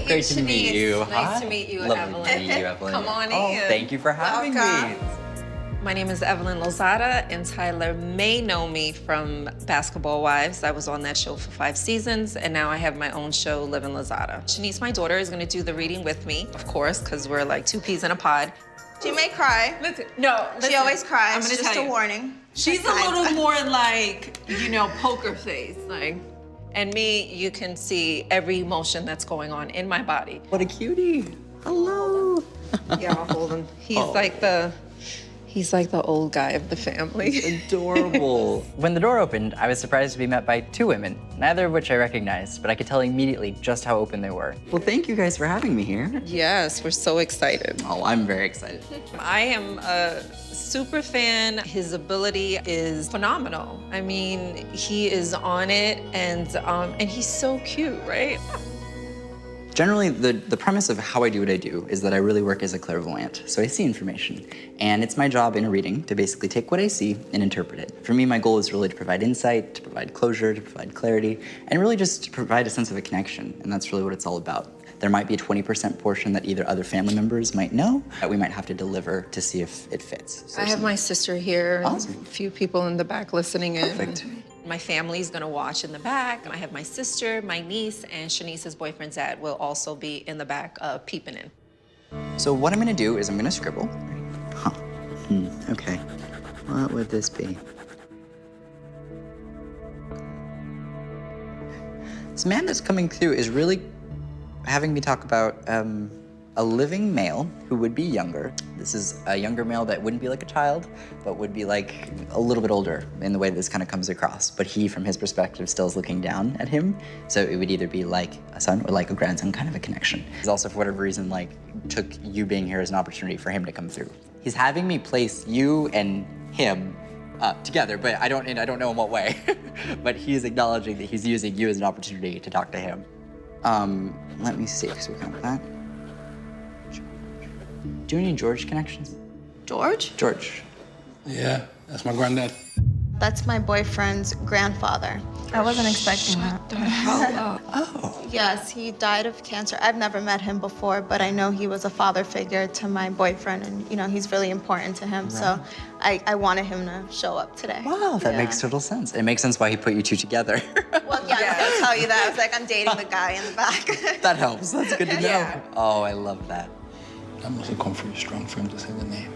meet you, to meet Shaniece. you. Nice to meet you, Lovely Evelyn. to meet you, Evelyn. Come on Oh, in. thank you for having Welcome. me. My name is Evelyn Lozada, and Tyler may know me from Basketball Wives. I was on that show for 5 seasons, and now I have my own show, Living Lozada. Shaniece, my daughter, is gonna do the reading with me, of course, because we're like 2 peas in a pod. She may cry. Listen, She always cries. I'm gonna just tell a you. warning. She's a little more like, you know, poker face, like. And me, you can see every emotion that's going on in my body. What a cutie. Hello. Yeah, I'll hold him. He's like the old guy of the family. Adorable. When the door opened, I was surprised to be met by 2 women, neither of which I recognized, but I could tell immediately just how open they were. Well, thank you guys for having me here. Yes, we're so excited. Oh, I'm very excited. I am a super fan. His ability is phenomenal. I mean, he is on it, and he's so cute, right? Generally, the premise of how I do what I do is that I really work as a clairvoyant. So I see information, and it's my job in a reading to basically take what I see and interpret it. For me, my goal is really to provide insight, to provide closure, to provide clarity, and really just to provide a sense of a connection, and that's really what it's all about. There might be a 20% portion that either other family members might know that we might have to deliver to see if it fits. So I have my sister here, Awesome. and a few people in the back listening in. Perfect. My family's gonna watch in the back, and I have my sister, my niece, and Shanice's boyfriend's dad will also be in the back peeping in. So what I'm gonna do is I'm gonna scribble. Huh. Okay. What would this be? This man that's coming through is really having me talk about a living male who would be younger. This is a younger male that wouldn't be like a child, but would be like a little bit older in the way this kind of comes across. But he, from his perspective, still is looking down at him. So it would either be like a son or like a grandson kind of a connection. He's also, for whatever reason, like took you being here as an opportunity for him to come through. He's having me place you and him together, but I don't know in what way. But he's acknowledging that he's using you as an opportunity to talk to him. Let me see, so we got that. Do you have any George connections? George? George. Yeah, that's my granddad. That's my boyfriend's grandfather. I wasn't expecting that. Oh. Yes, he died of cancer. I've never met him before, but I know he was a father figure to my boyfriend, and you know he's really important to him. So I wanted him to show up today. Wow, that makes total sense. It makes sense why he put you 2 together. Well, yeah, I was gonna tell you that. I was like, I'm dating the guy in the back. That helps. That's good to know. Yeah. Oh, I love that. That must have come through strong for him to say the name.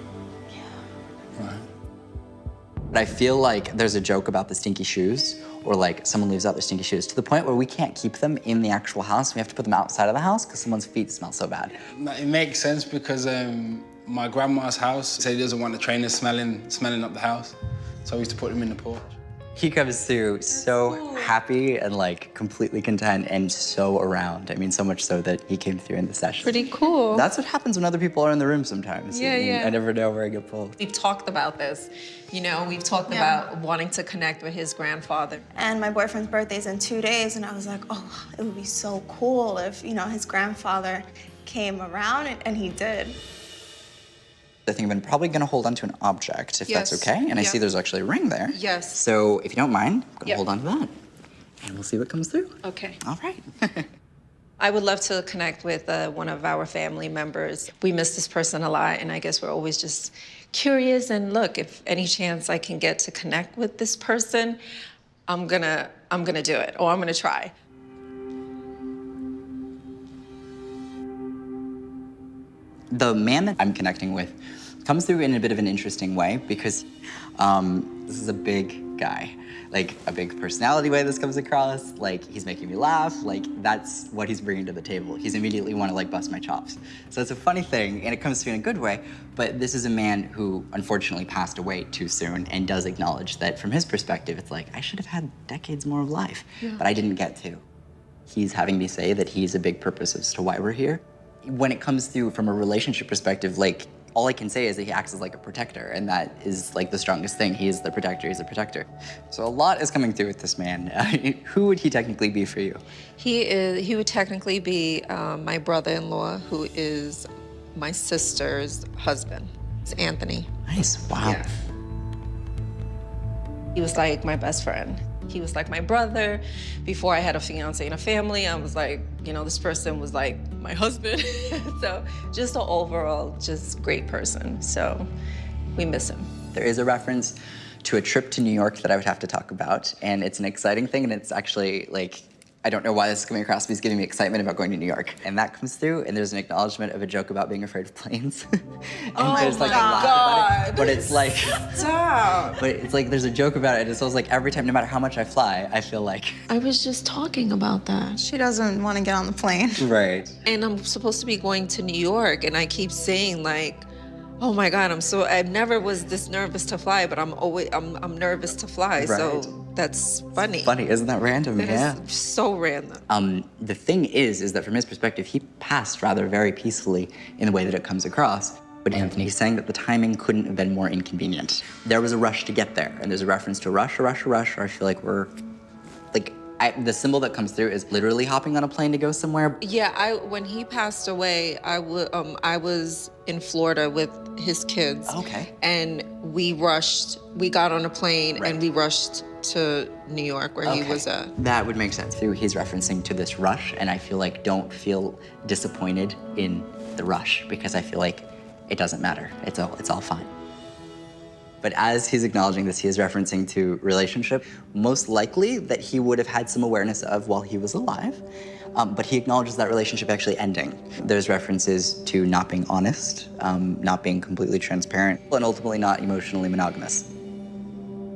Right. But I feel like there's a joke about the stinky shoes, or like someone leaves out their stinky shoes to the point where we can't keep them in the actual house. We have to put them outside of the house because someone's feet smell so bad. It makes sense because my grandma's house said he doesn't want the trainers smelling up the house. So we used to put them in the porch. He comes through so happy and like completely content and so around. I mean, so much so that he came through in the session. Pretty cool. That's what happens when other people are in the room sometimes. Yeah, yeah. I never know where I get pulled. We've talked about this. You know, we've talked about wanting to connect with his grandfather. And my boyfriend's birthday's in 2 days, and I was like, oh, it would be so cool if, you know, his grandfather came around, and he did. I think I'm probably gonna hold on to an object, if that's okay. And I see there's actually a ring there. Yes. So if you don't mind, I'm gonna hold on to that. And we'll see what comes through. Okay. All right. I would love to connect with one of our family members. We miss this person a lot, and I guess we're always just curious. And look, if any chance I can get to connect with this person, I'm gonna do it, or I'm gonna try. The man that I'm connecting with comes through in a bit of an interesting way because this is a big guy. Like, a big personality way this comes across. Like, he's making me laugh. Like, that's what he's bringing to the table. He's immediately want to, like, bust my chops. So it's a funny thing, and it comes through in a good way, but this is a man who unfortunately passed away too soon and does acknowledge that from his perspective, it's like, I should have had decades more of life, but I didn't get to. He's having me say that he's a big purpose as to why we're here. When it comes through from a relationship perspective, like, all I can say is that he acts as like a protector, and that is like the strongest thing. He is the protector, he's the protector. So a lot is coming through with this man. Who would he technically be for you? He would technically be my brother-in-law, who is my sister's husband. It's Anthony. Nice, wow. Yeah. He was like my best friend. He was like my brother. Before I had a fiance and a family, I was like, you know, this person was like my husband. So just an overall, just great person. So we miss him. There is a reference to a trip to New York that I would have to talk about, and it's an exciting thing, and it's actually like, I don't know why this is coming across, but he's giving me excitement about going to New York. And that comes through, and there's an acknowledgement of a joke about being afraid of planes. And there's like a lot about it, but it's like, Stop. but it's like there's a joke about it, and so it's like every time, no matter how much I fly, I feel like. I was just talking about that. She doesn't want to get on the plane. Right. And I'm supposed to be going to New York, and I keep saying like, oh my God, I never was this nervous to fly, but I'm nervous to fly. So that's funny. Funny, isn't that random? Yeah. It's so random. The thing is that from his perspective, he passed rather very peacefully in the way that it comes across. But Anthony's saying that the timing couldn't have been more inconvenient. There was a rush to get there, and there's a reference to rush, or I feel like we're, like, the symbol that comes through is literally hopping on a plane to go somewhere. Yeah, when he passed away, I was in Florida with his kids. Okay. And we got on a plane and we rushed to New York where he was at. That would make sense. He's referencing to this rush, and I feel like don't feel disappointed in the rush, because I feel like it doesn't matter. It's all fine. But as he's acknowledging this, he is referencing to relationship, most likely that he would have had some awareness of while he was alive, but he acknowledges that relationship actually ending. There's references to not being honest, not being completely transparent, and ultimately not emotionally monogamous.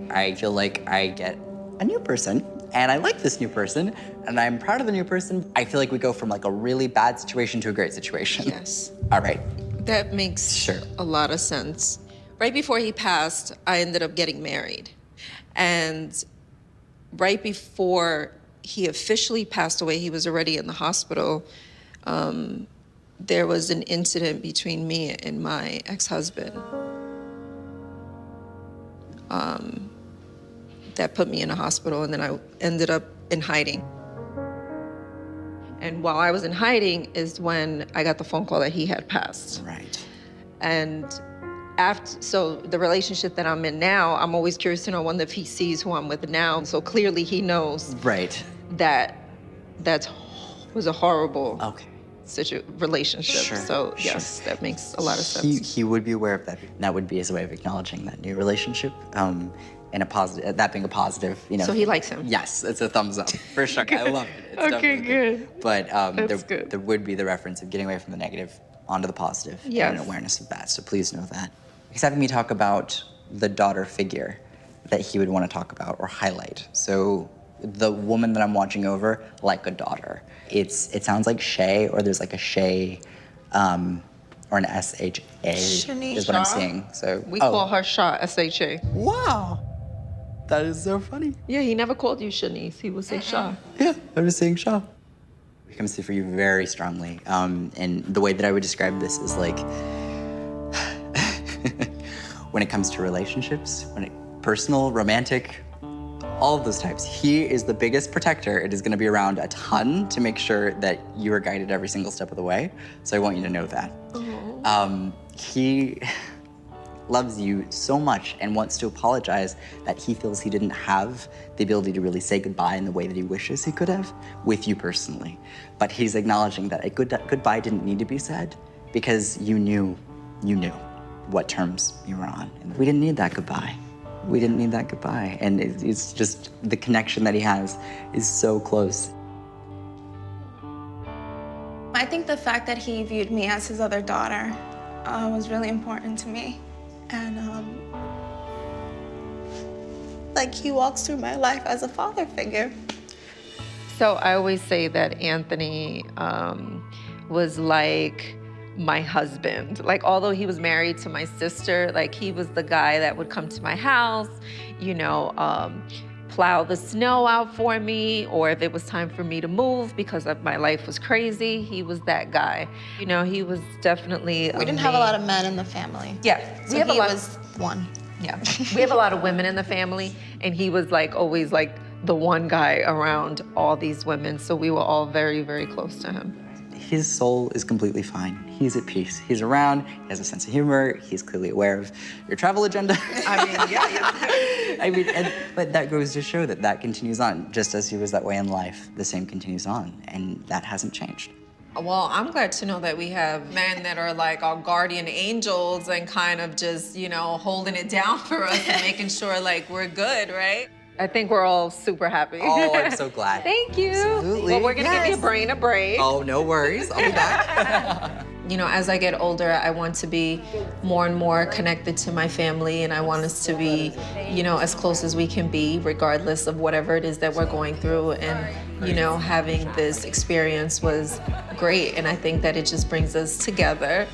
I feel like I get a new person, and I like this new person, and I'm proud of the new person. I feel like we go from like a really bad situation to a great situation. Yes. All right. That makes a lot of sense. Right before he passed, I ended up getting married. And right before he officially passed away, he was already in the hospital. There was an incident between me and my ex-husband that put me in a hospital, and then I ended up in hiding. And while I was in hiding is when I got the phone call that he had passed. Right. And so the relationship that I'm in now, I'm always curious to know, if he sees who I'm with now. So clearly he knows that was a horrible relationship. So yes, that makes a lot of sense. He would be aware of that. That would be his way of acknowledging that new relationship, and a positive, that being a positive, you know. So he likes him. Yes, it's a thumbs up for sure. I love it. It's okay, good. But good. There would be the reference of getting away from the negative onto the positive, and an awareness of that. So please know that. He's having me talk about the daughter figure that he would want to talk about or highlight. So the woman that I'm watching over, like a daughter. It sounds like Shay, or there's like a Shay, or an S-H-A is what I'm seeing. So we call her Shah, S-H-A. Wow, that is so funny. Yeah, he never called you Shaniece. He would say Shah. Yeah, I'm just saying Shah. It comes through for you very strongly. And the way that I would describe this is like, when it comes to relationships, personal, romantic, all of those types, he is the biggest protector. It is gonna be around a ton to make sure that you are guided every single step of the way. So I want you to know that. He loves you so much and wants to apologize that he feels he didn't have the ability to really say goodbye in the way that he wishes he could have with you personally. But he's acknowledging that a goodbye didn't need to be said because you knew what terms you were on. And we didn't need that goodbye. We didn't need that goodbye. And it's just, the connection that he has is so close. I think the fact that he viewed me as his other daughter was really important to me. And like, he walks through my life as a father figure. So I always say that Anthony was like my husband. Like, although he was married to my sister, like, he was the guy that would come to my house, you know, plow the snow out for me, or if it was time for me to move because my life was crazy, he was that guy. You know, he was definitely We didn't have a lot of men in the family. Yeah, so he was one. Yeah, we have a lot of women in the family, and he was like always like the one guy around all these women, so we were all very, very close to him. His soul is completely fine. He's at peace. He's around, he has a sense of humor, he's clearly aware of your travel agenda. I mean, yeah. I mean, but that goes to show that continues on. Just as he was that way in life, the same continues on, and that hasn't changed. Well, I'm glad to know that we have men that are like our guardian angels and kind of just, you know, holding it down for us and making sure like we're good, right? I think we're all super happy. Oh, I'm so glad. Thank you. Absolutely. Well, we're gonna give your Yes. brain a break. Oh, no worries. I'll be back. You know, as I get older, I want to be more and more connected to my family, and I want us to be, you know, as close as we can be, regardless of whatever it is that we're going through. And, you know, having this experience was great, and I think that it just brings us together.